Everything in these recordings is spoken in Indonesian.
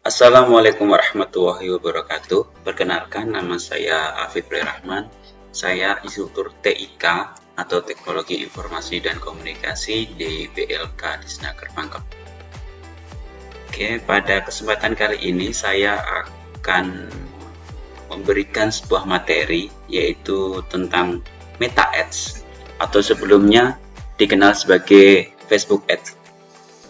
Assalamualaikum warahmatullahi wabarakatuh. Perkenalkan, nama saya Afid Rahman. Saya instruktur TIK atau Teknologi Informasi dan Komunikasi di BLK Disnaker Pangkep. Oke, pada kesempatan kali ini saya akan memberikan sebuah materi yaitu tentang Meta Ads atau sebelumnya dikenal sebagai Facebook Ads.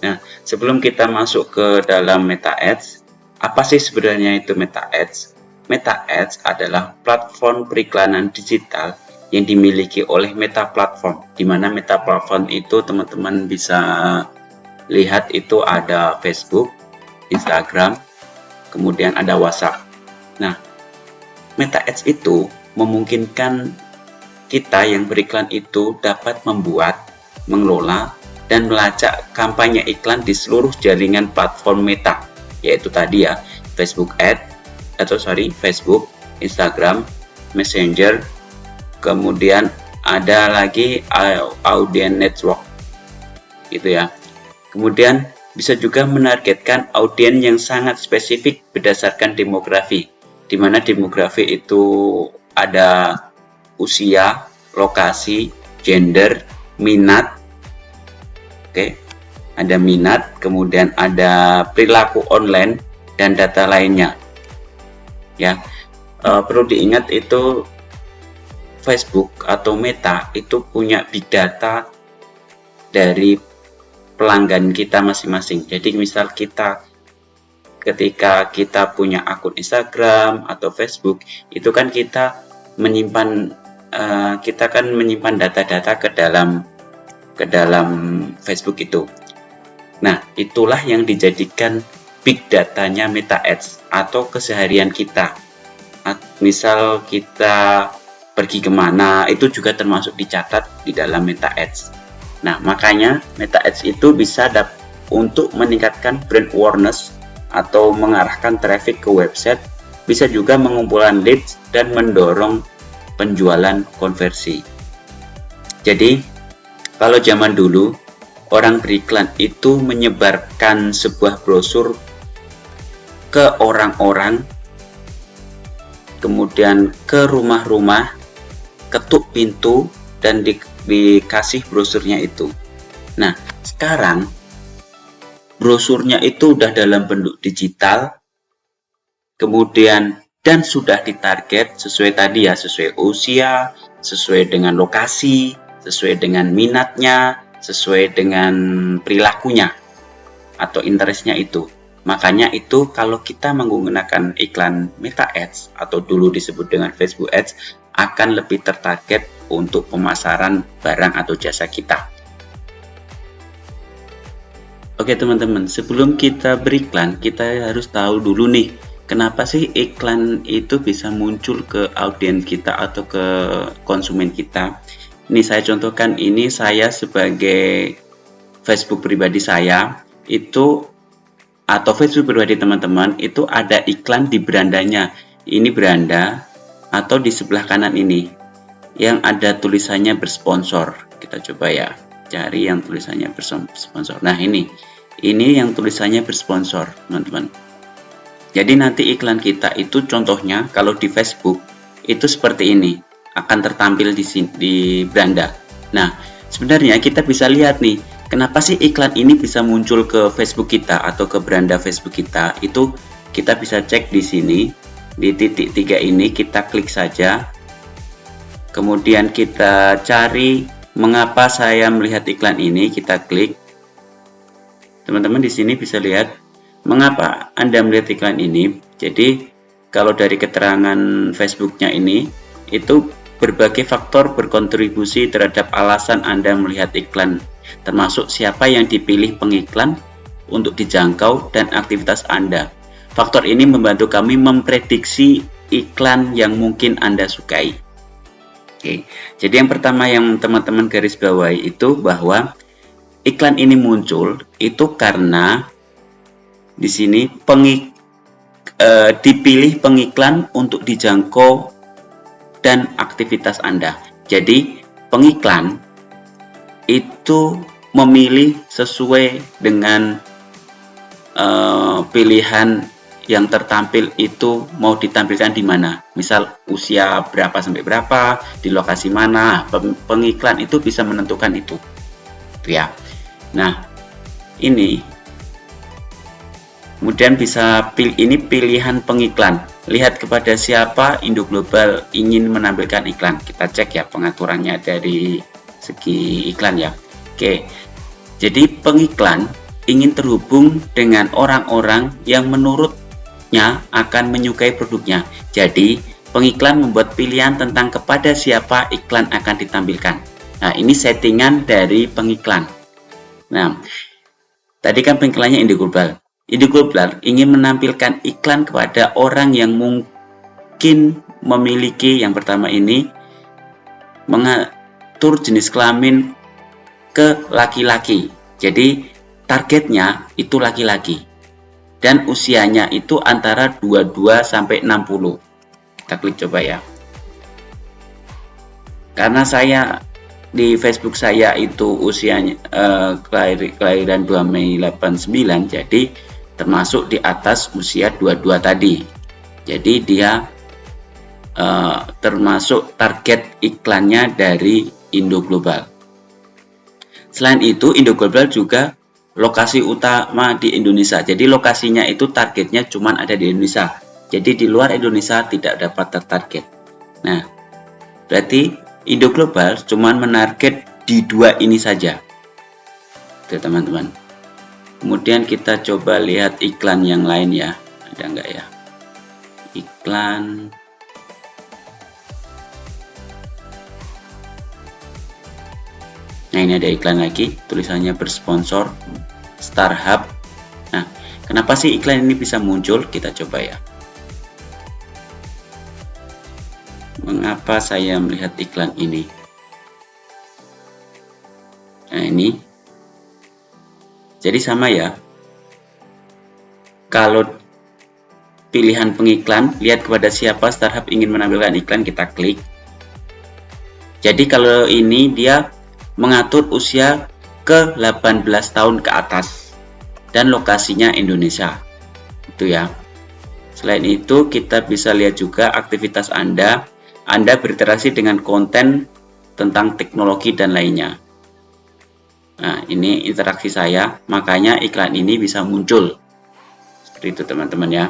Nah, sebelum kita masuk ke dalam Meta Ads, apa sih sebenarnya itu Meta Ads? Meta Ads adalah platform periklanan digital yang dimiliki oleh Meta Platform. Di mana Meta Platform itu teman-teman bisa lihat itu ada Facebook, Instagram, kemudian ada WhatsApp. Nah, Meta Ads itu memungkinkan kita yang beriklan itu dapat membuat, mengelola, dan melacak kampanye iklan di seluruh jaringan platform Meta, yaitu tadi ya, Facebook Facebook, Instagram, Messenger, kemudian ada lagi Audience Network, gitu ya. Kemudian bisa juga menargetkan audiens yang sangat spesifik berdasarkan demografi, di mana demografi itu ada usia, lokasi, gender, minat. Oke, ada minat, kemudian ada perilaku online dan data lainnya. Ya, perlu diingat itu Facebook atau Meta itu punya big data dari pelanggan kita masing-masing. Jadi misal ketika kita punya akun Instagram atau Facebook, itu kan kita menyimpan data-data ke dalam Facebook itu. Nah, itulah yang dijadikan big datanya Meta Ads atau keseharian kita. Misal kita pergi kemana, itu juga termasuk dicatat di dalam Meta Ads. Nah, makanya Meta Ads itu bisa untuk meningkatkan brand awareness atau mengarahkan traffic ke website, bisa juga mengumpulkan leads dan mendorong penjualan konversi. Jadi, kalau zaman dulu, orang beriklan itu menyebarkan sebuah brosur ke orang-orang, kemudian ke rumah-rumah, ketuk pintu, dan dikasih brosurnya itu. Nah, sekarang brosurnya itu udah dalam bentuk digital, kemudian dan sudah ditarget sesuai tadi ya, sesuai usia, sesuai dengan lokasi, sesuai dengan minatnya, sesuai dengan perilakunya atau interestnya itu. Makanya itu kalau kita menggunakan iklan Meta Ads atau dulu disebut dengan Facebook Ads akan lebih tertarget untuk pemasaran barang atau jasa kita. Oke teman-teman, sebelum kita beriklan, kita harus tahu dulu nih, kenapa sih iklan itu bisa muncul ke audiens kita atau ke konsumen kita. Ini saya contohkan, ini saya sebagai Facebook pribadi saya, itu atau Facebook pribadi teman-teman, itu ada iklan di berandanya. Ini beranda, atau di sebelah kanan ini, yang ada tulisannya bersponsor. Kita coba ya, cari yang tulisannya bersponsor. Nah ini yang tulisannya bersponsor teman-teman. Jadi nanti iklan kita itu contohnya kalau di Facebook itu seperti ini, akan tertampil di sini, di beranda. Nah sebenarnya kita bisa lihat nih, kenapa sih iklan ini bisa muncul ke Facebook kita atau ke beranda Facebook kita. Itu kita bisa cek di sini, di titik 3 ini kita klik saja, kemudian kita cari mengapa saya melihat iklan ini, kita klik. Teman-teman di sini bisa lihat mengapa Anda melihat iklan ini. Jadi kalau dari keterangan Facebooknya ini, itu berbagai faktor berkontribusi terhadap alasan Anda melihat iklan, termasuk siapa yang dipilih pengiklan untuk dijangkau dan aktivitas Anda. Faktor ini membantu kami memprediksi iklan yang mungkin Anda sukai. Oke, jadi yang pertama yang teman-teman garis bawahi itu bahwa iklan ini muncul itu karena di sini dipilih pengiklan untuk dijangkau dan aktivitas Anda. Jadi pengiklan itu memilih sesuai dengan pilihan yang tertampil itu mau ditampilkan di mana, misal usia berapa sampai berapa, di lokasi mana. Pengiklan itu bisa menentukan itu ya. Nah, ini kemudian bisa ini pilihan pengiklan. Lihat kepada siapa Indo Global ingin menampilkan iklan. Kita cek ya pengaturannya dari segi iklan ya. Oke, jadi pengiklan ingin terhubung dengan orang-orang yang menurutnya akan menyukai produknya. Jadi pengiklan membuat pilihan tentang kepada siapa iklan akan ditampilkan. Nah, ini settingan dari pengiklan. Nah, tadi kan pengiklannya Indo Global. Indo Global ingin menampilkan iklan kepada orang yang mungkin memiliki, yang pertama ini, mengatur jenis kelamin ke laki-laki. Jadi targetnya itu laki-laki dan usianya itu antara 22 sampai 60. Kita klik coba ya. Karena saya di Facebook saya itu usianya kelahiran 2 Mei 89, jadi termasuk di atas usia 22 tadi. Jadi dia termasuk target iklannya dari Indo Global. Selain itu, Indo Global juga lokasi utama di Indonesia. Jadi lokasinya itu targetnya cuma ada di Indonesia. Jadi di luar Indonesia tidak dapat tertarget. Nah, berarti Indo Global cuma menarget di 2 ini saja. Oke teman-teman. Kemudian kita coba lihat iklan yang lain ya. Ada nggak ya? Iklan. Nah, ini ada iklan lagi, tulisannya bersponsor Starhub. Nah, kenapa sih iklan ini bisa muncul? Kita coba ya. Mengapa saya melihat iklan ini? Nah, ini. Jadi sama ya. Kalau pilihan pengiklan, lihat kepada siapa Starhub ingin menampilkan iklan, kita klik. Jadi kalau ini dia mengatur usia ke 18 tahun ke atas dan lokasinya Indonesia. Itu ya. Selain itu kita bisa lihat juga aktivitas Anda berinteraksi dengan konten tentang teknologi dan lainnya. Nah, ini interaksi saya, makanya iklan ini bisa muncul. Seperti itu teman-teman ya.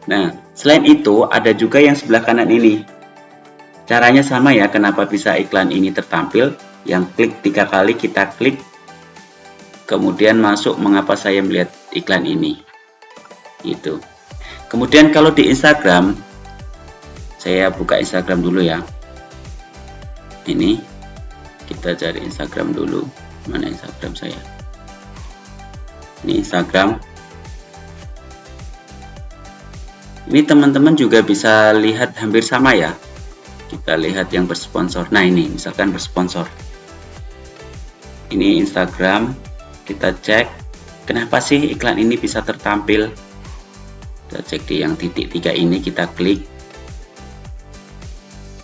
Nah, selain itu ada juga yang sebelah kanan ini. Caranya sama ya, kenapa bisa iklan ini tertampil? Yang klik 3 kali, kita klik. Kemudian masuk mengapa saya melihat iklan ini. Itu. Kemudian kalau di Instagram, saya buka Instagram dulu ya. Ini, kita cari Instagram dulu. Mana Instagram saya? Ini Instagram. Ini teman-teman juga bisa lihat hampir sama ya. Kita lihat yang bersponsor. Nah, ini misalkan bersponsor. Ini Instagram. Kita cek kenapa sih iklan ini bisa tertampil. Kita cek di yang titik 3 ini, kita klik.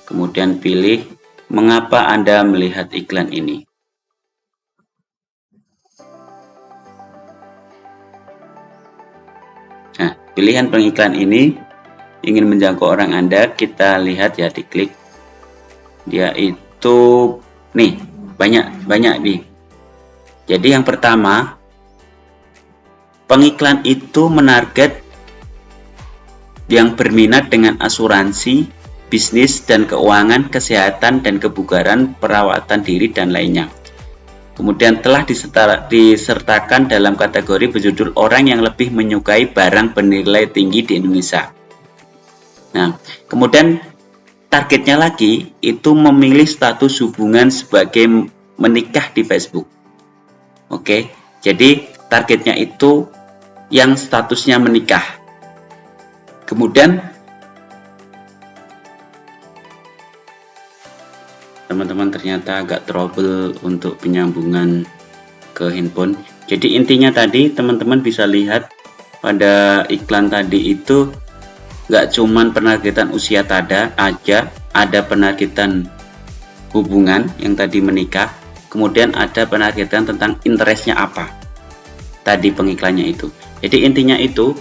Kemudian pilih mengapa Anda melihat iklan ini. Nah, pilihan pengiklan ini ingin menjangkau orang Anda, kita lihat ya, diklik. Dia itu nih banyak nih. Jadi yang pertama, pengiklan itu menarget yang berminat dengan asuransi, bisnis dan keuangan, kesehatan dan kebugaran, perawatan diri dan lainnya. Kemudian telah disertakan dalam kategori berjudul orang yang lebih menyukai barang bernilai tinggi di Indonesia. Nah, kemudian targetnya lagi itu memilih status hubungan sebagai menikah di Facebook. Oke, jadi targetnya itu yang statusnya menikah. Kemudian teman-teman ternyata agak trouble untuk penyambungan ke handphone. Jadi intinya tadi teman-teman bisa lihat pada iklan tadi itu nggak cuman penargetan usia tada aja, ada penargetan hubungan yang tadi menikah, kemudian ada penargetan tentang interestnya apa. tadi pengiklannya itu. Jadi intinya itu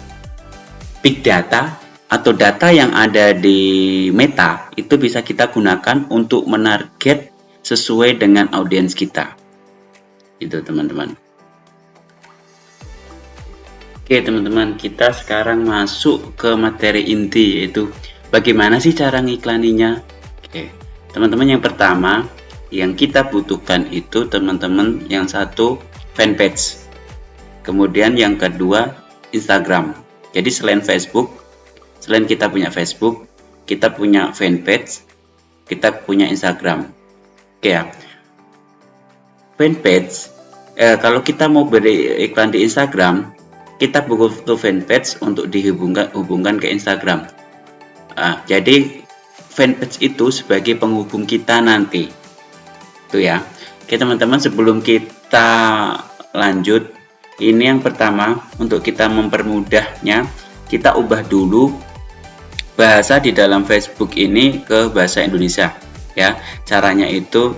big data atau data yang ada di Meta itu bisa kita gunakan untuk menarget sesuai dengan audiens kita. Itu teman-teman. Oke teman-teman, kita sekarang masuk ke materi inti, yaitu bagaimana sih cara ngiklaninya. Oke teman-teman, yang pertama yang kita butuhkan itu teman-teman, yang satu fanpage, kemudian yang kedua Instagram. Jadi selain Facebook, selain kita punya Facebook, kita punya fanpage, kita punya Instagram. Oke ya, fanpage, kalau kita mau beri iklan di Instagram, kita butuh fanpage untuk dihubungkan ke Instagram. Jadi fanpage itu sebagai penghubung kita nanti. Itu ya. Oke teman-teman, sebelum kita lanjut, ini yang pertama, untuk kita mempermudahnya, kita ubah dulu bahasa di dalam Facebook ini ke bahasa Indonesia. Ya, caranya itu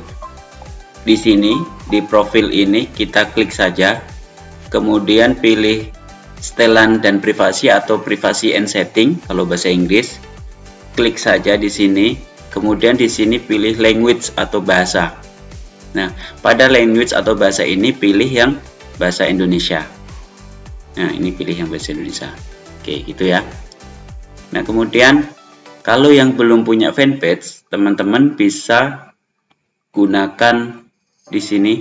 di sini di profil ini kita klik saja, kemudian pilih setelan dan privasi atau privacy and setting kalau bahasa Inggris. Klik saja di sini, kemudian di sini pilih language atau bahasa. Nah, pada language atau bahasa ini pilih yang bahasa Indonesia. Nah, ini pilih yang bahasa Indonesia. Oke, gitu ya. Nah, kemudian kalau yang belum punya fanpage, teman-teman bisa gunakan di sini.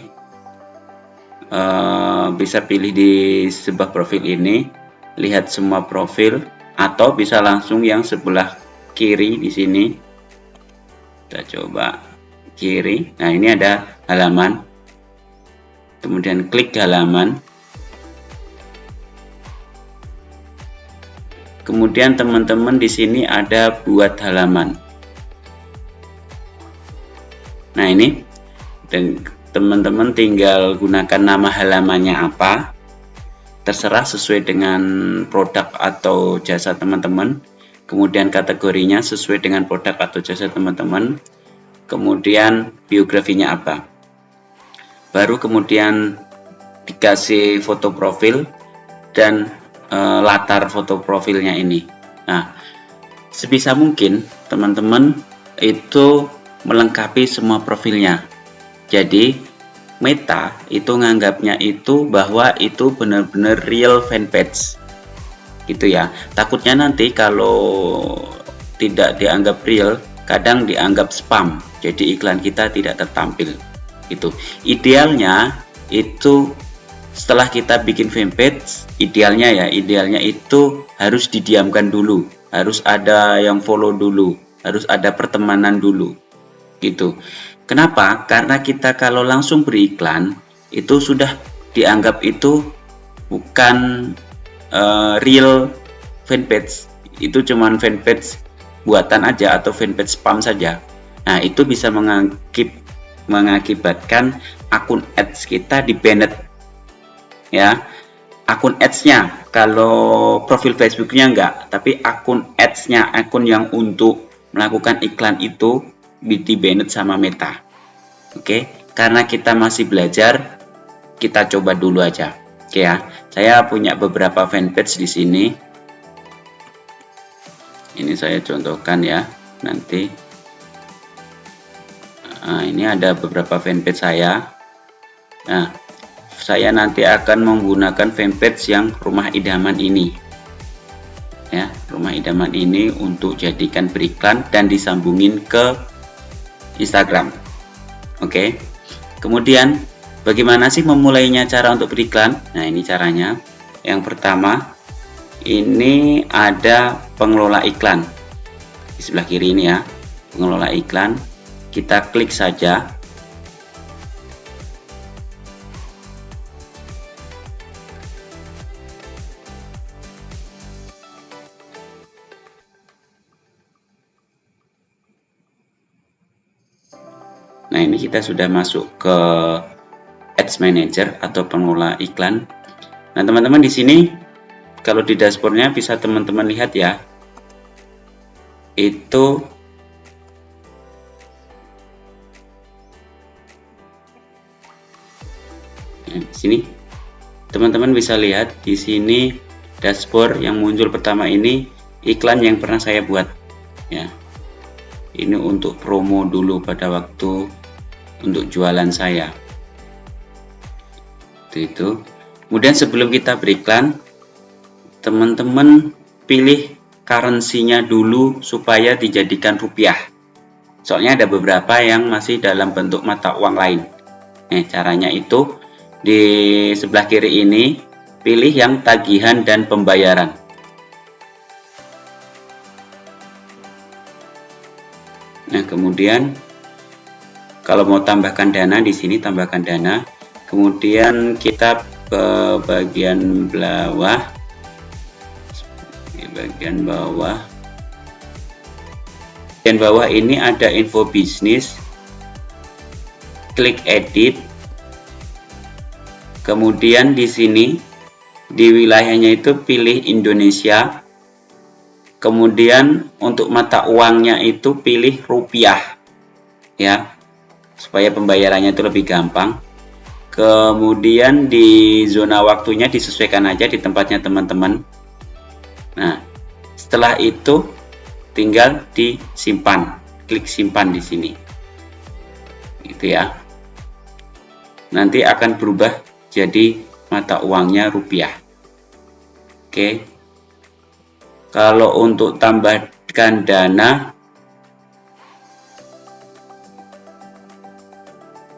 Bisa pilih di sebuah profil ini, lihat semua profil, atau bisa langsung yang sebelah kiri di sini. Kita coba kiri. Nah, ini ada halaman. Kemudian klik halaman. Kemudian teman-teman di sini ada buat halaman. Nah, ini dan teman-teman tinggal gunakan nama halamannya apa, terserah sesuai dengan produk atau jasa teman-teman. Kemudian kategorinya sesuai dengan produk atau jasa teman-teman. Kemudian biografinya apa. Baru kemudian dikasih foto profil dan latar foto profilnya ini. Nah, sebisa mungkin teman-teman itu melengkapi semua profilnya. Jadi Meta itu nganggapnya itu bahwa itu benar-benar real fanpage, gitu ya. Takutnya nanti kalau tidak dianggap real, kadang dianggap spam, jadi iklan kita tidak tertampil. Itu idealnya itu setelah kita bikin fanpage, idealnya itu harus didiamkan dulu, harus ada yang follow dulu, harus ada pertemanan dulu, gitu. Kenapa? Karena kita kalau langsung beriklan itu sudah dianggap itu bukan real fanpage, itu cuman fanpage buatan aja atau fanpage spam saja. Nah, itu bisa mengakibatkan akun ads kita di banned ya. Akun ads-nya, kalau profil Facebook-nya enggak, tapi akun ads-nya, akun yang untuk melakukan iklan itu di banned sama Meta. Oke, karena kita masih belajar, kita coba dulu aja. Oke ya, saya punya beberapa fanpage di sini. Ini saya contohkan ya, nanti. Nah, ini ada beberapa fanpage saya. Nah, saya nanti akan menggunakan fanpage yang Rumah Idaman ini. Ya, Rumah Idaman ini untuk jadikan beriklan dan disambungin ke Instagram. Oke. Kemudian bagaimana sih memulainya cara untuk beriklan? Nah, ini caranya. Yang pertama, ini ada pengelola iklan. Di sebelah kiri ini ya, pengelola iklan. Kita klik saja. Nah, ini kita sudah masuk ke Ads Manager atau pengelola iklan. Nah, teman-teman di sini kalau di dashboardnya bisa teman-teman lihat ya. Itu di sini Teman-teman bisa lihat di sini dashboard yang muncul pertama ini iklan yang pernah saya buat ya. Ini untuk promo dulu pada waktu untuk jualan saya. Itu. Kemudian sebelum kita beriklan, teman-teman pilih currency-nya dulu supaya dijadikan rupiah. Soalnya ada beberapa yang masih dalam bentuk mata uang lain. Caranya itu di sebelah kiri ini pilih yang tagihan dan pembayaran. Nah, kemudian kalau mau tambahkan dana di sini tambahkan dana. Kemudian kita ke bagian bawah. Bagian bawah ini ada info bisnis. Klik edit. Kemudian di sini di wilayahnya itu pilih Indonesia. Kemudian untuk mata uangnya itu pilih rupiah ya, supaya pembayarannya itu lebih gampang. Kemudian di zona waktunya disesuaikan aja di tempatnya teman-teman. Nah, setelah itu tinggal disimpan, klik simpan di sini gitu ya. Nanti akan berubah jadi mata uangnya rupiah. Oke. Kalau untuk tambahkan dana,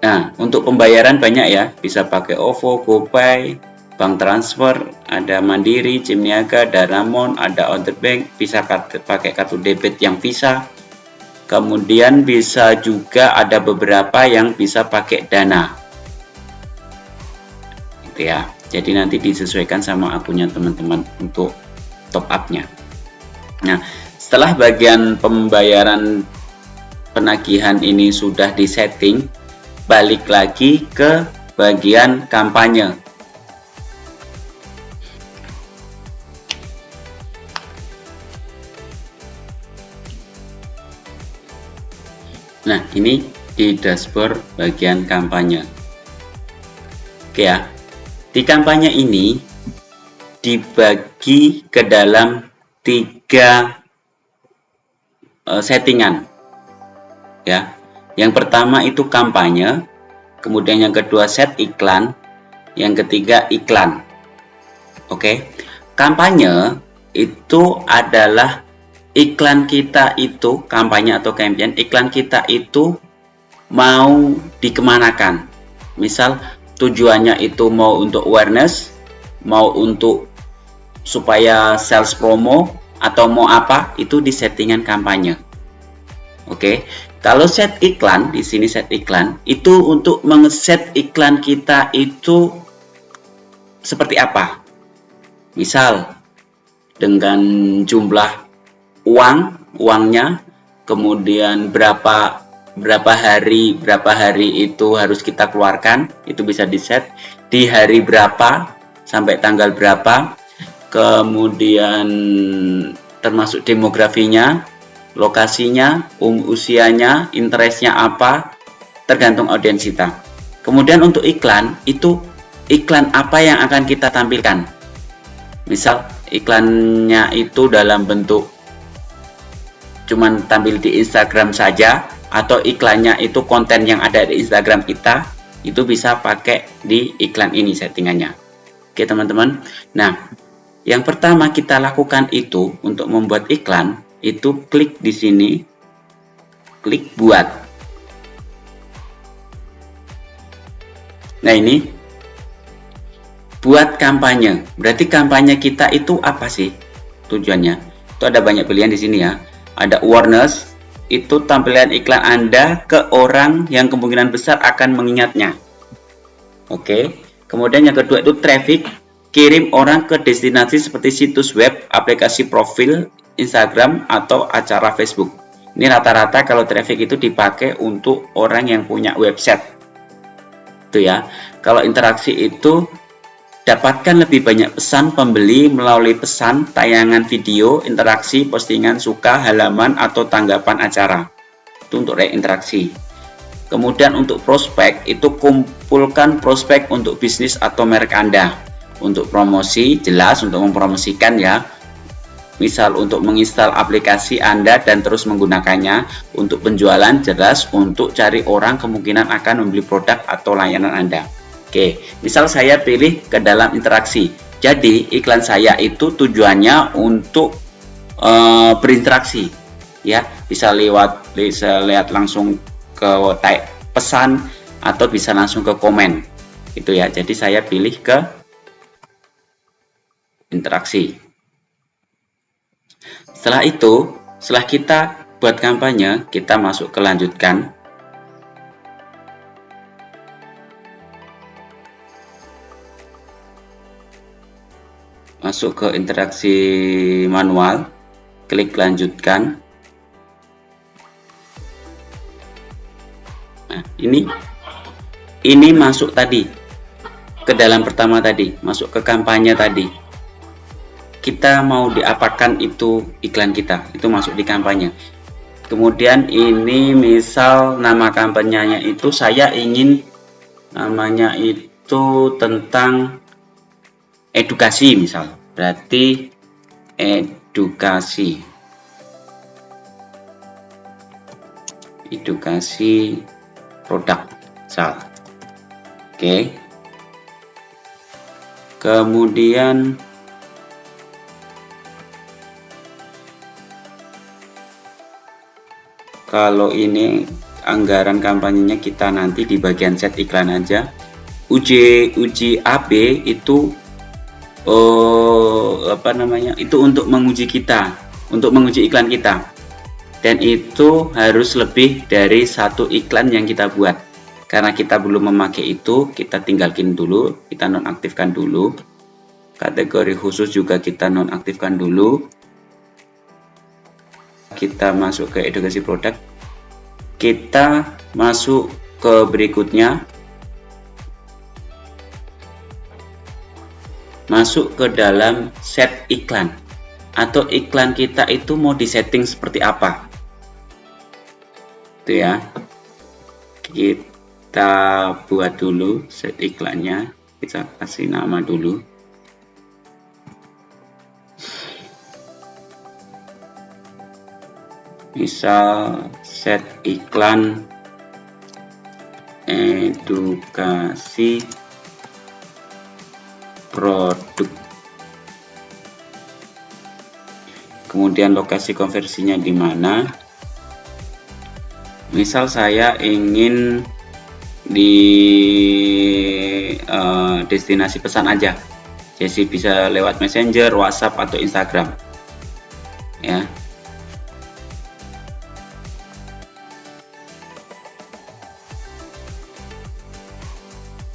nah untuk pembayaran banyak ya, bisa pakai OVO, GoPay, bank transfer, ada Mandiri, Jim Niaga, Danamon, ada Other Bank, bisa pakai kartu debit yang Visa. Kemudian bisa juga ada beberapa yang bisa pakai Dana. Gitu ya. Jadi nanti disesuaikan sama akunnya teman-teman untuk top up-nya. Nah, setelah bagian pembayaran penagihan ini sudah disetting, balik lagi ke bagian kampanye. Nah, ini di dashboard bagian kampanye. Oke ya. Di kampanye ini dibagi ke dalam 3 settingan. Ya. Yang pertama itu kampanye, kemudian yang kedua set iklan, yang ketiga iklan. Oke. Kampanye itu adalah iklan kita itu, kampanye atau campaign, iklan kita itu mau dikemanakan. Misal tujuannya itu mau untuk awareness, mau untuk supaya sales promo, atau mau apa, itu di settingan kampanye. Oke. Kalau set iklan, di sini set iklan, itu untuk mengeset iklan kita itu seperti apa. Misal dengan jumlah uangnya, kemudian berapa hari itu harus kita keluarkan, itu bisa di set di hari berapa sampai tanggal berapa, kemudian termasuk demografinya, lokasinya, usianya, interestnya apa, tergantung audiens kita. Kemudian untuk iklan, itu iklan apa yang akan kita tampilkan. Misal iklannya itu dalam bentuk cuman tampil di Instagram saja, atau iklannya itu konten yang ada di Instagram kita, itu bisa pakai di iklan ini settingannya. Oke teman-teman. Nah, yang pertama kita lakukan itu untuk membuat iklan, itu klik di sini, klik buat. Nah ini buat kampanye. Berarti kampanye kita itu apa sih tujuannya? Itu ada banyak pilihan di sini ya. Ada awareness, itu tampilan iklan Anda ke orang yang kemungkinan besar akan mengingatnya. Oke. Kemudian yang kedua itu traffic, kirim orang ke destinasi seperti situs web, aplikasi profil Instagram, atau acara Facebook. Ini rata-rata kalau traffic itu dipakai untuk orang yang punya website. Itu ya. Kalau interaksi itu dapatkan lebih banyak pesan pembeli melalui pesan, tayangan video, interaksi, postingan, suka, halaman, atau tanggapan acara. Itu untuk interaksi. Kemudian untuk prospek, itu kumpulkan prospek untuk bisnis atau merek Anda. untuk promosi, jelas untuk mempromosikan ya. Misal untuk menginstal aplikasi Anda dan terus menggunakannya. Untuk penjualan, jelas untuk cari orang kemungkinan akan membeli produk atau layanan Anda. Oke, misal saya pilih ke dalam interaksi. Jadi iklan saya itu tujuannya untuk berinteraksi ya, bisa lihat langsung ke tag pesan atau bisa langsung ke komen itu ya. Jadi saya pilih ke interaksi. Setelah itu, setelah kita buat kampanye, kita masuk ke lanjutkan. Masuk ke interaksi manual, klik lanjutkan. Nah, ini masuk tadi ke dalam pertama tadi, masuk ke kampanye tadi. Kita mau diapakan itu iklan kita, itu masuk di kampanye. Kemudian ini misal nama kampanyenya itu saya ingin namanya itu tentang edukasi misal, berarti edukasi produk misal. Oke. Kemudian kalau ini anggaran kampanyenya kita nanti di bagian set iklan aja. Uji AB itu itu untuk menguji kita, untuk menguji iklan kita. Dan itu harus lebih dari satu iklan yang kita buat. Karena kita belum memakai itu, kita tinggalkan dulu, kita nonaktifkan dulu. Kategori khusus juga kita nonaktifkan dulu. Kita masuk ke edukasi produk, kita masuk ke berikutnya, masuk ke dalam set iklan atau iklan kita itu mau disetting seperti apa itu ya. Kita buat dulu set iklannya, kita kasih nama dulu. Misal set iklan edukasi produk. Kemudian lokasi konversinya di mana? Misal saya ingin di destinasi pesan aja. Jadi bisa lewat Messenger, WhatsApp atau Instagram. Ya.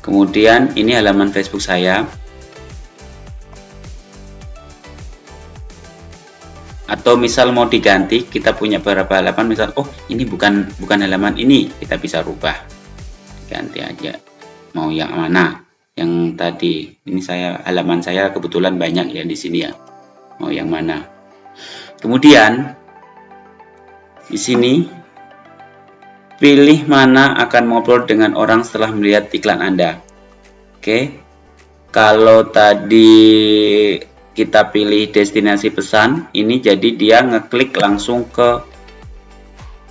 Kemudian ini halaman Facebook saya. Atau misal mau diganti, kita punya beberapa halaman, misal oh ini bukan halaman ini, kita bisa rubah. Ganti aja. Mau yang mana? Yang tadi. Ini halaman saya kebetulan banyak ya di sini ya. Mau yang mana? Kemudian di sini pilih mana akan ngobrol dengan orang setelah melihat iklan Anda. Oke. Kalau tadi kita pilih destinasi pesan, ini jadi dia ngeklik langsung ke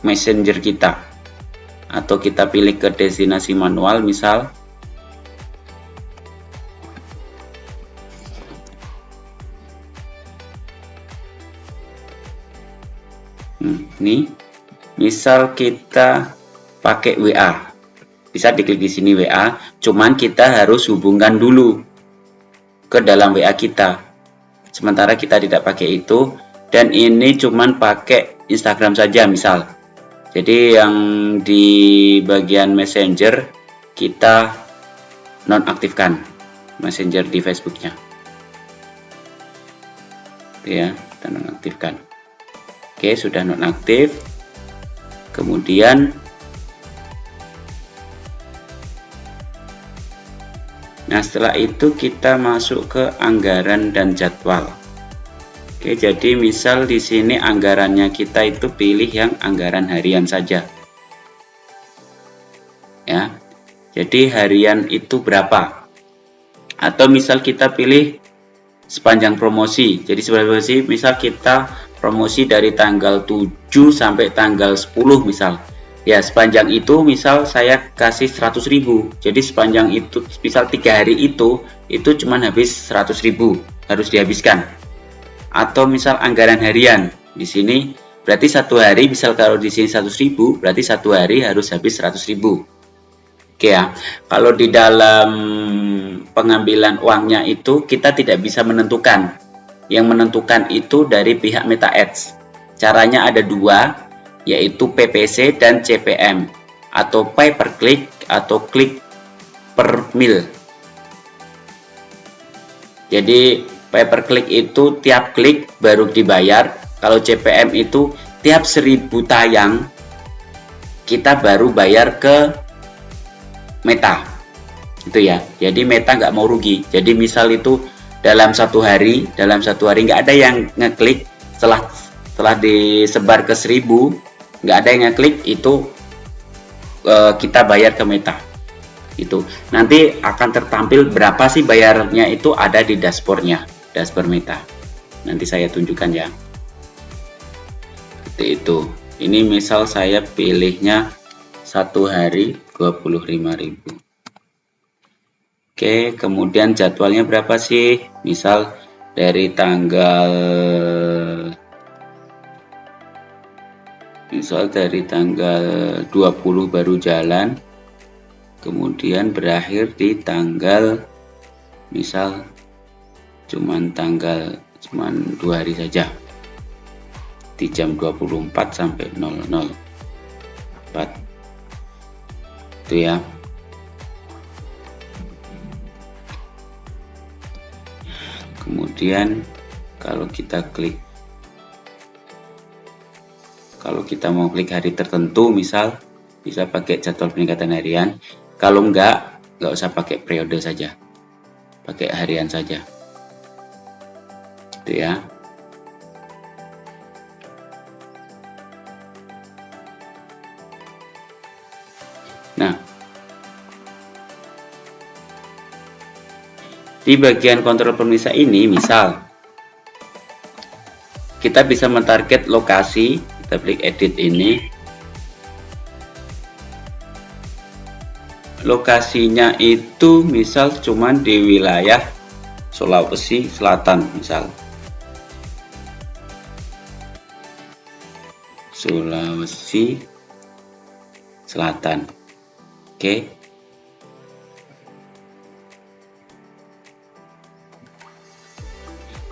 Messenger kita. Atau kita pilih ke destinasi manual misal. Ini misal kita pakai WA, bisa diklik di sini WA, cuman kita harus hubungkan dulu ke dalam WA kita. Sementara kita tidak pakai itu, dan ini cuman pakai Instagram saja misal. Jadi yang di bagian Messenger kita nonaktifkan Messenger di Facebooknya. Ya, kita nonaktifkan. Oke, sudah nonaktif. Kemudian nah setelah itu kita masuk ke anggaran dan jadwal. Oke, jadi misal di sini anggarannya kita itu pilih yang anggaran harian saja. Ya. Jadi harian itu berapa? Atau misal kita pilih sepanjang promosi. Jadi sepanjang promosi misal kita promosi dari tanggal 7 sampai tanggal 10 misal. Ya, sepanjang itu misal saya kasih 100.000. Jadi sepanjang itu misal 3 hari itu cuman habis 100.000 harus dihabiskan. Atau misal anggaran harian. Di sini berarti satu hari misal kalau di sini 100.000 berarti satu hari harus habis 100.000. Oke ya. Kalau di dalam pengambilan uangnya itu kita tidak bisa menentukan. Yang menentukan itu dari pihak Meta Ads. Caranya ada dua, yaitu PPC dan CPM, atau pay per click atau klik per mil. Jadi pay per click itu tiap klik baru dibayar. Kalau CPM itu tiap 1000 tayang kita baru bayar ke Meta. Itu ya. Jadi Meta nggak mau rugi. Jadi misal itu dalam satu hari nggak ada yang ngeklik setelah disebar ke 1000 nggak ada yang ngeklik itu kita bayar ke Meta. Itu nanti akan tertampil berapa sih bayarnya, itu ada di dashboardnya, dashboard Meta. Nanti saya tunjukkan ya. Seperti itu. Ini misal saya pilihnya satu hari 25.000. Oke, kemudian jadwalnya berapa sih? Misal dari tanggal 20 baru jalan, kemudian berakhir di tanggal misal cuman 2 hari saja di jam 24 sampai 00.4 itu ya. Kemudian kalau kita mau klik hari tertentu, misal bisa pakai jadwal peningkatan harian. Kalau nggak usah pakai periode saja, pakai harian saja. Itu ya. Nah, di bagian kontrol pemirsa ini, misal kita bisa mentarget lokasi. Kita klik edit ini, lokasinya itu misal cuman di wilayah Sulawesi Selatan, misal Sulawesi Selatan. Oke.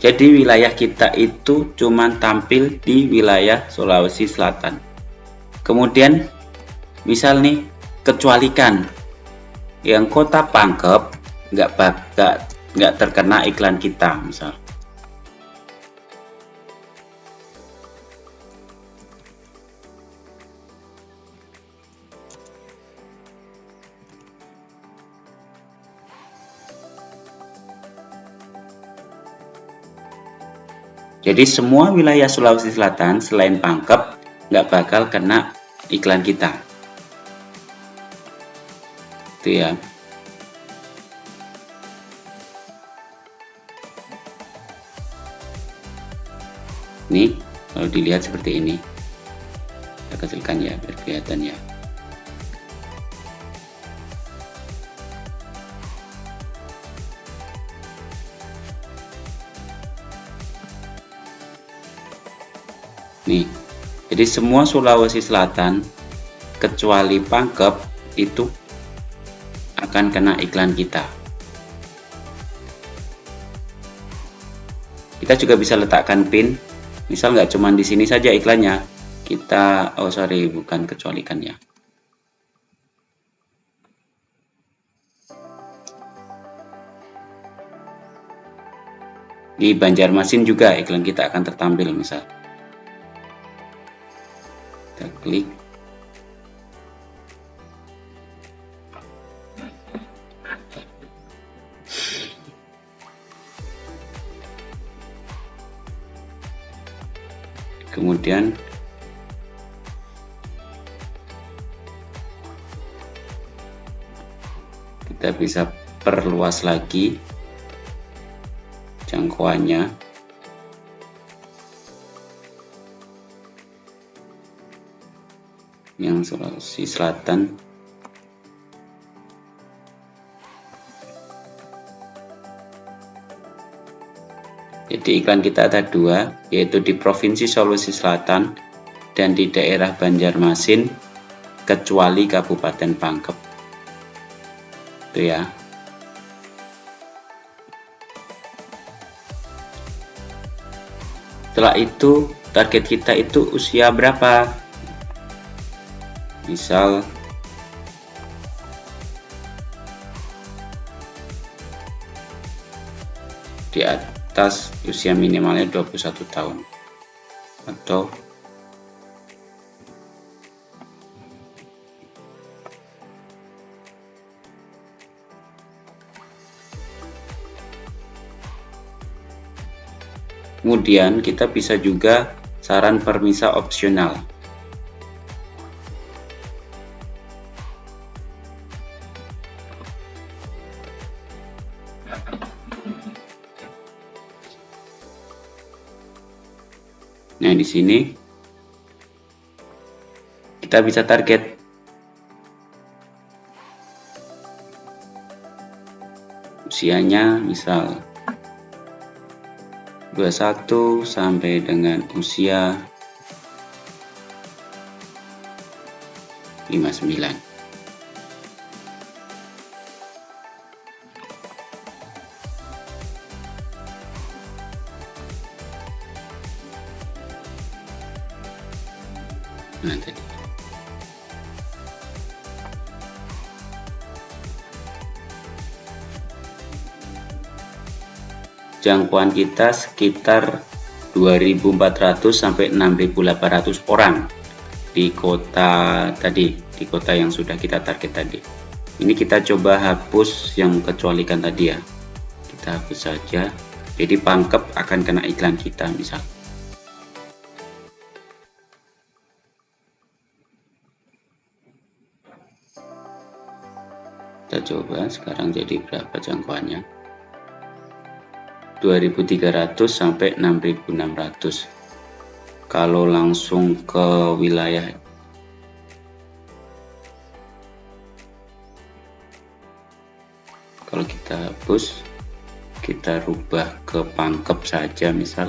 Jadi wilayah kita itu cuman tampil di wilayah Sulawesi Selatan. Kemudian misal nih, kecualikan yang kota Pangkep nggak terkena iklan kita misal. Jadi semua wilayah Sulawesi Selatan selain Pangkep nggak bakal kena iklan kita. Itu ya. Nih, kalau dilihat seperti ini. Kita kecilkan ya biar kelihatan ya. Nih, jadi semua Sulawesi Selatan kecuali Pangkep itu akan kena iklan kita. Kita juga bisa letakkan pin, misal nggak cuma di sini saja iklannya. Kita, bukan kecualikan ya. Di Banjarmasin juga iklan kita akan tertampil misal. Kita klik. Kemudian kita bisa perluas lagi jangkauannya. Yang Sulawesi Selatan. Jadi iklan kita ada dua, yaitu di Provinsi Sulawesi Selatan dan di daerah Banjarmasin, kecuali Kabupaten Pangkep. Itu ya. Setelah itu, target kita itu usia berapa? Misal di atas usia minimalnya 21 tahun atau kemudian kita bisa juga saran permisa opsional. Nah, di sini kita bisa target usianya, misal 21 sampai dengan usia 59. Nah, tadi. Jangkauan kita sekitar 2.400 sampai 6.800 orang di kota tadi, di kota yang sudah kita target tadi. Ini kita coba hapus yang kecualikan tadi ya. Kita hapus saja. Jadi Pangkep akan kena iklan kita misal. Kita coba sekarang jadi berapa jangkauannya. 2.300 sampai 6.600. Kalau langsung ke wilayah kalau kita hapus, kita rubah ke Pangkep saja misal.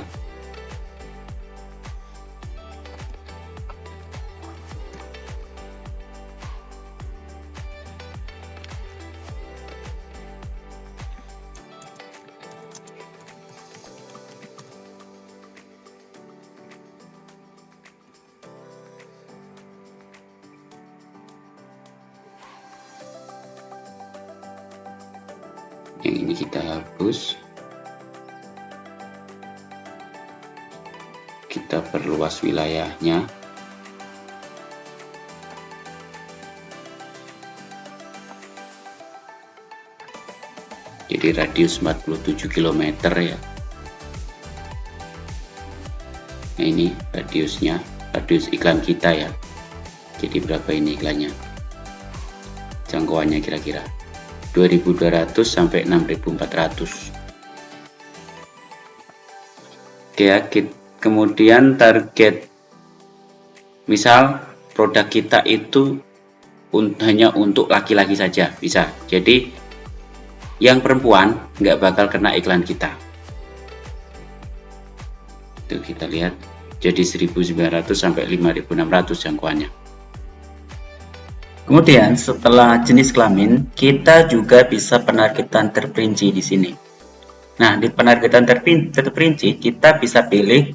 Yang ini kita hapus, kita perluas wilayahnya. Jadi radius 47 km ya. Nah, ini radiusnya, radius iklan kita ya. Jadi berapa ini iklannya? Jangkauannya kira-kira 2.200 sampai 6.400. Oke ya, kemudian target misal produk kita itu hanya untuk laki-laki saja bisa. Jadi yang perempuan nggak bakal kena iklan kita. Itu kita lihat jadi 1.900 sampai 5.600 jangkauannya. Kemudian setelah jenis kelamin, kita juga bisa penargetan terperinci di sini. Nah, di penargetan terperinci kita bisa pilih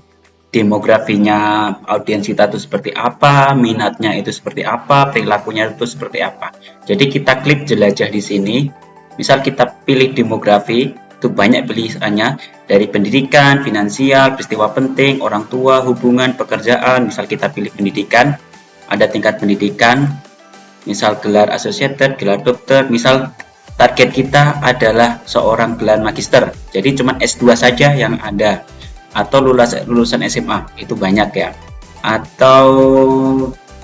demografinya audiens kita itu seperti apa, minatnya itu seperti apa, perilakunya itu seperti apa. Jadi kita klik jelajah di sini. Misal kita pilih demografi, itu banyak pilihannya dari pendidikan, finansial, peristiwa penting, orang tua, hubungan, pekerjaan. Misal kita pilih pendidikan, ada tingkat pendidikan. Misal gelar associated, gelar dokter, misal target kita adalah seorang gelar magister, jadi cuma S2 saja yang ada, atau lulusan SMA, itu banyak ya. Atau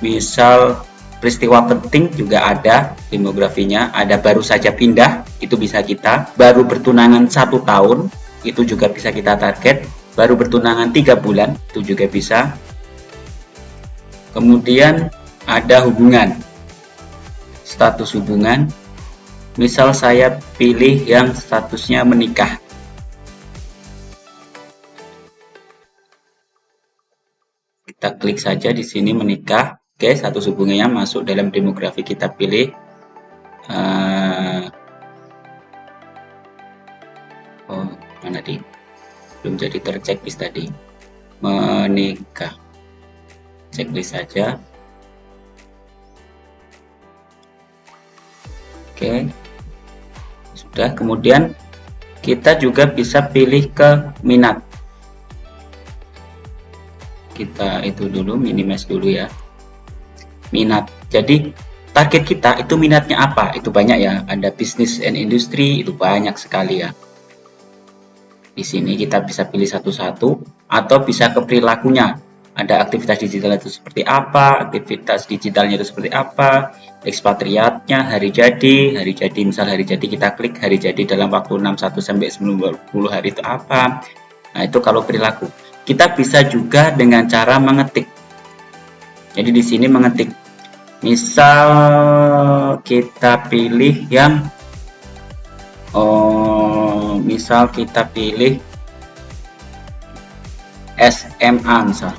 misal peristiwa penting juga ada demografinya, ada baru saja pindah, itu bisa kita, baru bertunangan 1 tahun, itu juga bisa kita target. Baru bertunangan 3 bulan, itu juga bisa. Kemudian ada hubungan, status hubungan. Misal saya pilih yang statusnya menikah. Kita klik saja di sini menikah. Oke, status hubungannya masuk dalam demografi, kita pilih. Oh, mana di? Belum jadi terchecklist tadi. Menikah. Checklist saja. Oke. Sudah, kemudian kita juga bisa pilih ke minat. Kita itu dulu, minimize dulu ya. Minat. Jadi target kita itu minatnya apa? Itu banyak ya. Ada business and industry, itu banyak sekali ya. Di sini kita bisa pilih satu-satu atau bisa ke perilakunya. Ada aktivitas digital itu seperti apa, aktivitas digitalnya itu seperti apa, ekspatriatnya, hari jadi misal hari jadi kita klik hari jadi dalam waktu 61 sampai 90 hari itu apa. Nah, itu kalau perilaku. Kita bisa juga dengan cara mengetik. Jadi di sini mengetik. Misal kita pilih yang misal kita pilih SMA misal.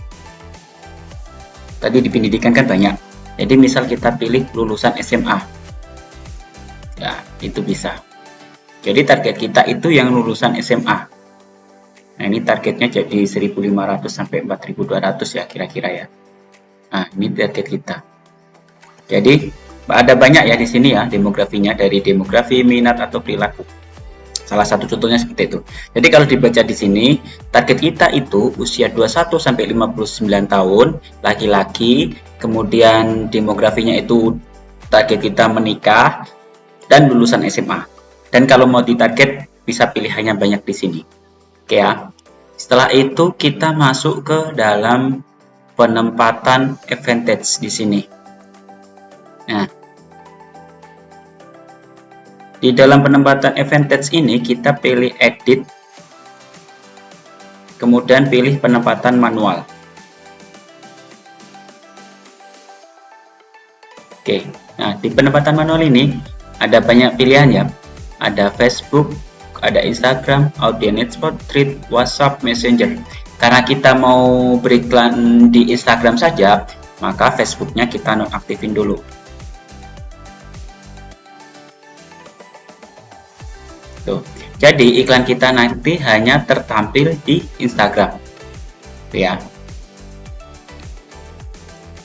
Tadi di pendidikan kan banyak. Jadi misal kita pilih lulusan SMA. Ya, itu bisa. Jadi target kita itu yang lulusan SMA. Nah, ini targetnya jadi 1.500 sampai 4.200 ya kira-kira ya. Nah, ini target kita. Jadi ada banyak ya di sini ya demografinya, dari demografi, minat atau perilaku. Salah satu contohnya seperti itu. Jadi kalau dibaca di sini, target kita itu usia 21 sampai 59 tahun, laki-laki, kemudian demografinya itu target kita menikah dan lulusan SMA. Dan kalau mau ditarget bisa pilihannya banyak di sini. Oke ya. Setelah itu kita masuk ke dalam penempatan advantage di sini. Nah, di dalam penempatan advantage ini kita pilih edit, kemudian pilih penempatan manual. Oke, nah di penempatan manual ini ada banyak pilihan ya. Ada Facebook, ada Instagram, Audience Portrait, WhatsApp, Messenger. Karena kita mau beriklan di Instagram saja, maka Facebooknya kita nonaktifin dulu. Tuh. Jadi iklan kita nanti hanya tertampil di Instagram. Tuh ya.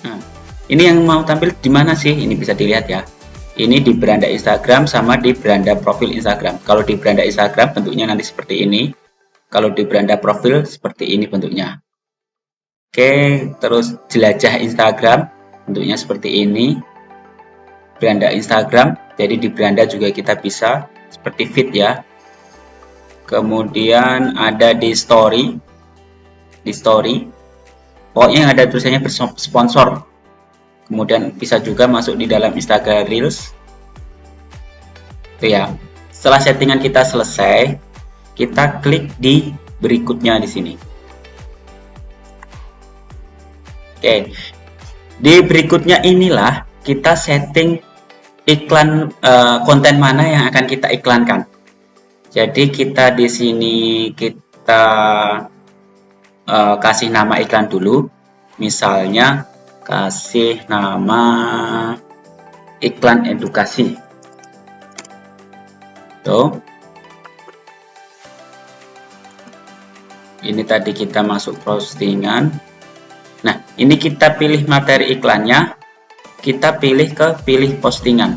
Nah, ini yang mau tampil di mana sih? Ini bisa dilihat ya. Ini di beranda Instagram sama di beranda profil Instagram. Kalau di beranda Instagram bentuknya nanti seperti ini. Kalau di beranda profil seperti ini bentuknya. Oke, terus jelajah Instagram bentuknya seperti ini. Beranda Instagram, jadi di beranda juga kita bisa seperti feed ya. Kemudian ada di story. Di story. Pokoknya yang ada tulisannya sponsor. Kemudian bisa juga masuk di dalam Instagram Reels. Itu ya. Setelah settingan kita selesai, kita klik di berikutnya di sini. Oke. Di berikutnya inilah kita setting iklan konten mana yang akan kita iklankan. Jadi kita di sini kita kasih nama iklan dulu. Misalnya kasih nama iklan edukasi. Tuh. Ini tadi kita masuk postingan. Nah, ini kita pilih materi iklannya. Kita pilih ke pilih postingan.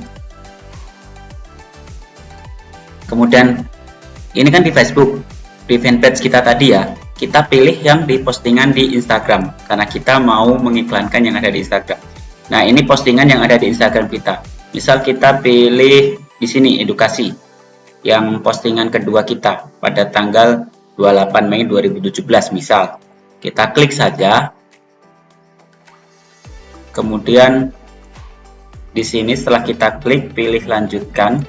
Kemudian ini kan di Facebook, di fanpage kita tadi ya. Kita pilih yang di postingan di Instagram karena kita mau mengiklankan yang ada di Instagram. Nah, ini postingan yang ada di Instagram kita. Misal kita pilih di sini edukasi. Yang postingan kedua kita pada tanggal 28 Mei 2017 misal. Kita klik saja. Kemudian di sini setelah kita klik pilih lanjutkan.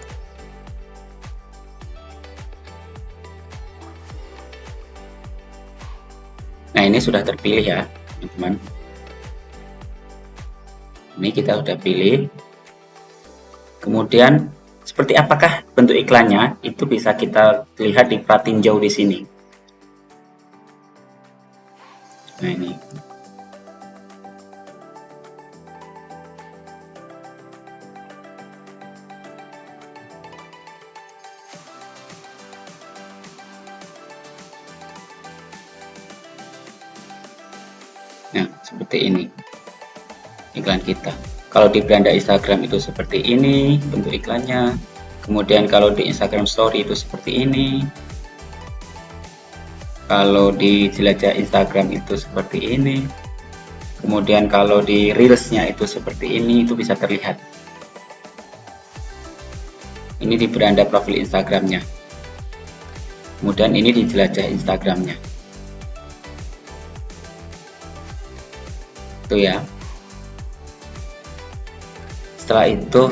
sudah terpilih ya teman-teman. Ini kita sudah pilih. Kemudian seperti apakah bentuk iklannya itu bisa kita lihat di plat tinjau di sini. Nah ini. Nah, seperti ini iklan kita. Kalau di beranda Instagram itu seperti ini bentuk iklannya. Kemudian kalau di Instagram Story itu seperti ini. Kalau di jelajah Instagram itu seperti ini. Kemudian kalau di Reels-nya itu seperti ini, itu bisa terlihat. Ini di beranda profil Instagramnya. Kemudian ini di jelajah Instagramnya. Itu ya. Setelah itu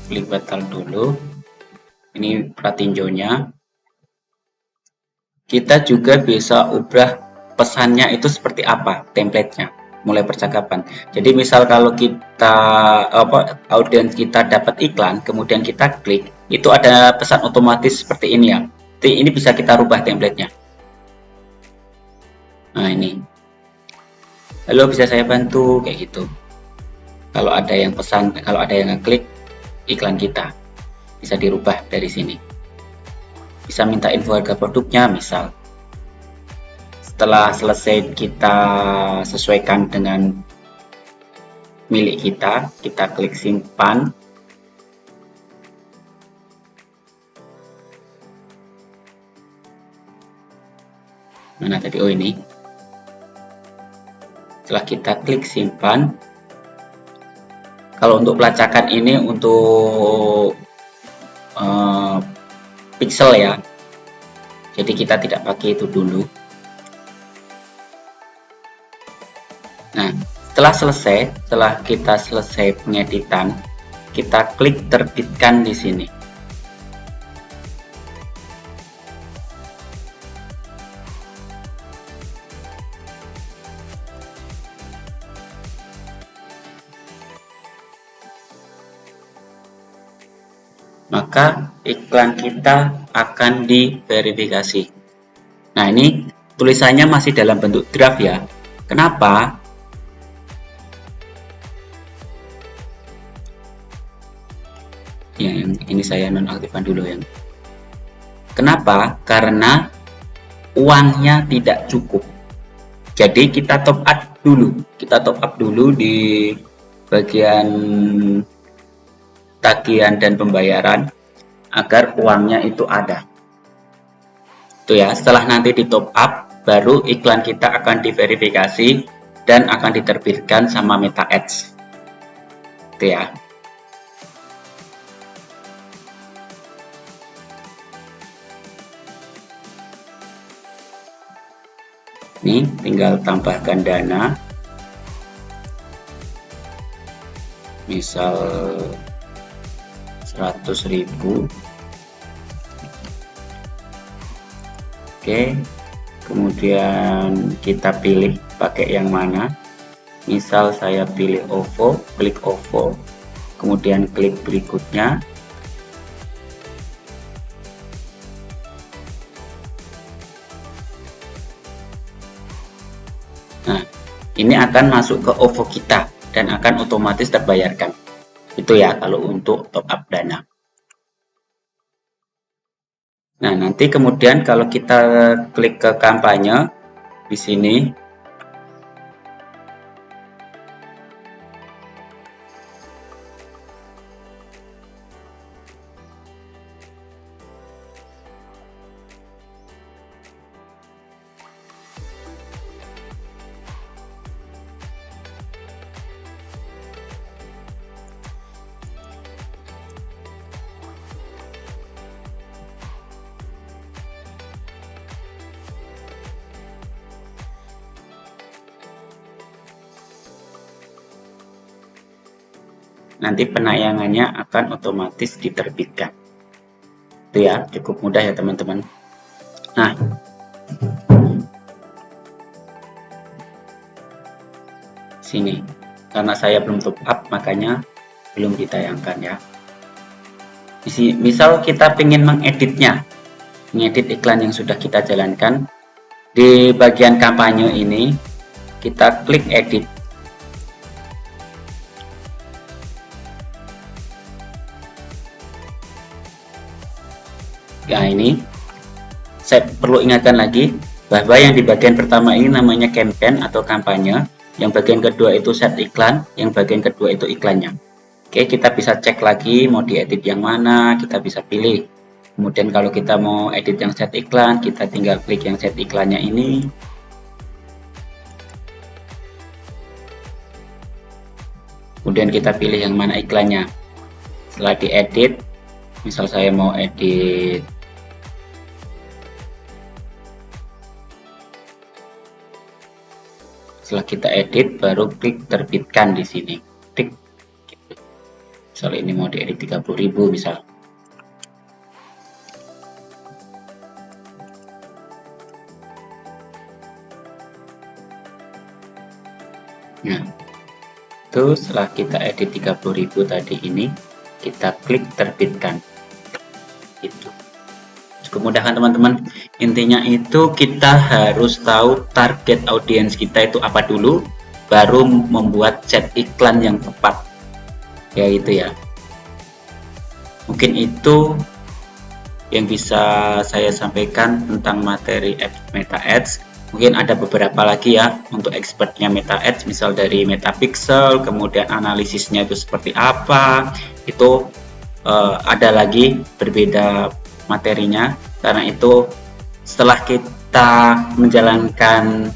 klik batal dulu. Ini plat tinjaunya. Kita juga bisa ubah pesannya itu seperti apa, template-nya, mulai percakapan. Jadi misal kalau kita audiens kita dapat iklan, kemudian kita klik, itu ada pesan otomatis seperti ini ya. Ini bisa kita rubah template-nya. Nah ini, halo bisa saya bantu, kayak gitu. Kalau ada yang pesan, kalau ada yang ngeklik iklan kita, bisa dirubah dari sini. Bisa minta info harga produknya misal. Setelah selesai kita sesuaikan dengan milik kita klik simpan. Mana tadi? Oh ini. Setelah kita klik simpan, kalau untuk pelacakan ini untuk pixel ya, jadi kita tidak pakai itu dulu. Nah, setelah kita selesai pengeditan, kita klik terbitkan di sini. Maka iklan kita akan diverifikasi. Nah, ini tulisannya masih dalam bentuk draft ya. Kenapa? Ya, ini saya nonaktifkan dulu ya. Kenapa? Karena uangnya tidak cukup. Jadi kita top up dulu. Kita top up dulu di bagian tagihan dan pembayaran agar uangnya itu ada. Itu ya, setelah nanti di top up baru iklan kita akan diverifikasi dan akan diterbitkan sama Meta Ads. Itu ya. Ini tinggal tambahkan dana. Misal 100.000. Oke, kemudian kita pilih pakai yang mana. Misal saya pilih OVO, klik OVO, kemudian klik berikutnya. Nah, ini akan masuk ke OVO kita dan akan otomatis terbayarkan. Itu ya kalau untuk top up dana. Nah, nanti kemudian kalau kita klik ke kampanye di sini, nanti penayangannya akan otomatis diterbitkan. Itu ya, cukup mudah ya teman-teman. Nah, sini. Karena saya belum top up, makanya belum ditayangkan ya. Misal kita ingin mengedit iklan yang sudah kita jalankan, di bagian kampanye ini kita klik edit. Nah, ini saya perlu ingatkan lagi bahwa yang di bagian pertama ini namanya campaign atau kampanye, yang bagian kedua itu set iklan, yang bagian kedua itu iklannya. Oke, kita bisa cek lagi mau diedit yang mana, kita bisa pilih. Kemudian kalau kita mau edit yang set iklan, kita tinggal klik yang set iklannya ini. Kemudian kita pilih yang mana iklannya. Setelah diedit, misal saya mau edit setelah kita edit, baru klik terbitkan di sini. Klik. Misal ini mau diedit 30.000 misal. Nah, itu setelah kita edit 30.000 tadi ini, kita klik terbitkan. Itu cukup mudah kan teman-teman. Intinya itu kita harus tahu target audiens kita itu apa dulu, baru membuat set iklan yang tepat, ya itu ya. Mungkin itu yang bisa saya sampaikan tentang materi Meta Ads. Mungkin ada beberapa lagi ya untuk expertnya Meta Ads, misal dari Metapixel, kemudian analisisnya itu seperti apa, itu ada lagi berbeda materinya. Karena itu setelah kita menjalankan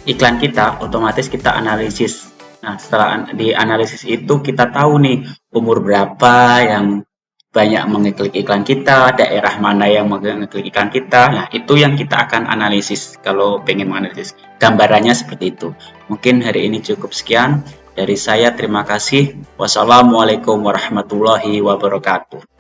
iklan kita, otomatis kita analisis. Nah, setelah dianalisis itu kita tahu nih umur berapa yang banyak mengeklik iklan kita, daerah mana yang mengeklik iklan kita. Nah, itu yang kita akan analisis kalau pengen menganalisis. Gambarannya seperti itu. Mungkin hari ini cukup sekian dari saya. Terima kasih. Wassalamualaikum warahmatullahi wabarakatuh.